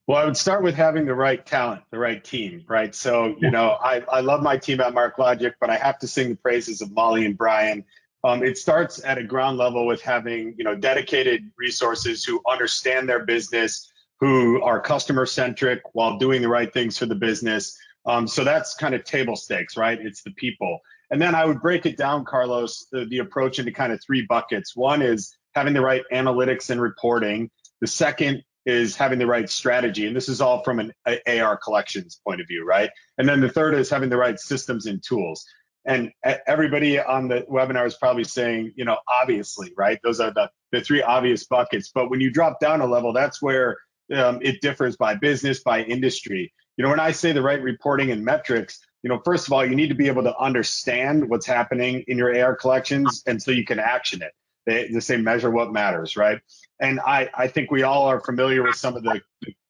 Well, I would start with having the right talent, the right team, right? So, I love my team at MarkLogic, but I have to sing the praises of Molly and Brian. It starts at a ground level with having, dedicated resources who understand their business, who are customer centric while doing the right things for the business. So that's kind of table stakes, right? It's the people. And then I would break it down, Carlos, the approach into kind of three buckets. One is having the right analytics and reporting. The second is having the right strategy. And this is all from an AR collections point of view, right? And then the third is having the right systems and tools. And everybody on the webinar is probably saying, obviously, right? Those are the three obvious buckets. But when you drop down a level, that's where it differs by business, by industry. When I say the right reporting and metrics, first of all, you need to be able to understand what's happening in your AR collections, and so you can action it. They say measure what matters, right? And I think we all are familiar with some of the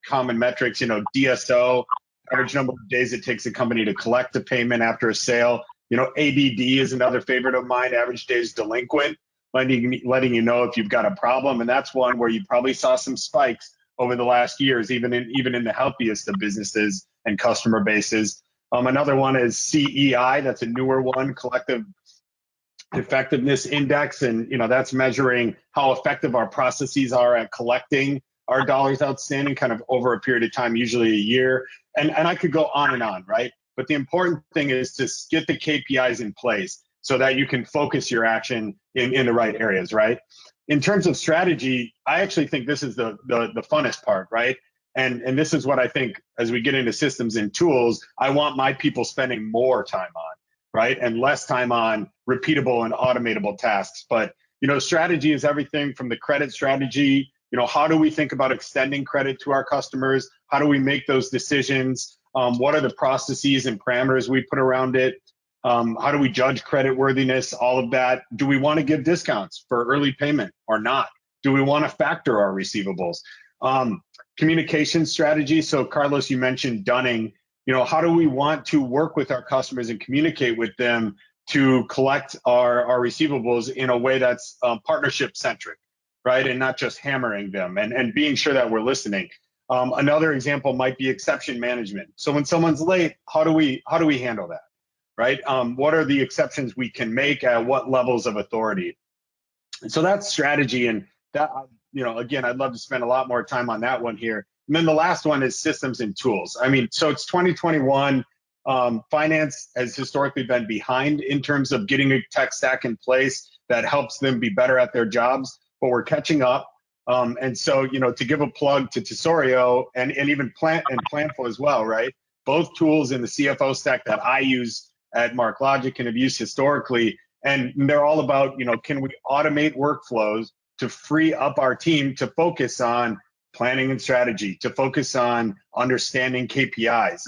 common metrics, DSO, average number of days it takes a company to collect a payment after a sale. ADD is another favorite of mine, average days delinquent, letting you know if you've got a problem. And that's one where you probably saw some spikes over the last years, even in the healthiest of businesses and customer bases. Another one is CEI, that's a newer one, collective effectiveness index, and that's measuring how effective our processes are at collecting our dollars outstanding kind of over a period of time, usually a year. And I could go on, right? But the important thing is to get the KPIs in place so that you can focus your action in the right areas, right? In terms of strategy, I actually think this is the funnest part, right? And this is what I think as we get into systems and tools, I want my people spending more time on, right? And less time on repeatable and automatable tasks. But, strategy is everything from the credit strategy. How do we think about extending credit to our customers? How do we make those decisions? What are the processes and parameters we put around it? How do we judge credit worthiness? All of that. Do we want to give discounts for early payment or not? Do we want to factor our receivables? Communication strategy. So Carlos, you mentioned dunning. How do we want to work with our customers and communicate with them to collect our receivables in a way that's partnership centric, right? And not just hammering them and being sure that we're listening. Another example might be exception management. So when someone's late, how do we handle that, right? What are the exceptions we can make at what levels of authority? And so that's strategy, and that, again, I'd love to spend a lot more time on that one here. And then the last one is systems and tools. So it's 2021. Finance has historically been behind in terms of getting a tech stack in place that helps them be better at their jobs, but we're catching up. And so, to give a plug to Tesorio and even Planful as well, right? Both tools in the CFO stack that I use at MarkLogic and have used historically, and they're all about, can we automate workflows to free up our team to focus on planning and strategy, to focus on understanding KPIs?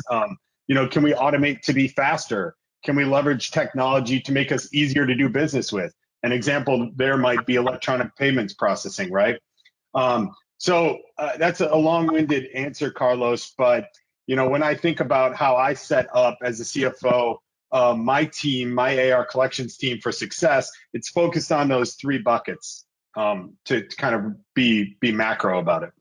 Can we automate to be faster? Can we leverage technology to make us easier to do business with? An example there might be electronic payments processing, right? So that's a long-winded answer, Carlos, but when I think about how I set up as a CFO, my team, my AR collections team for success, it's focused on those three buckets to kind of be macro about it.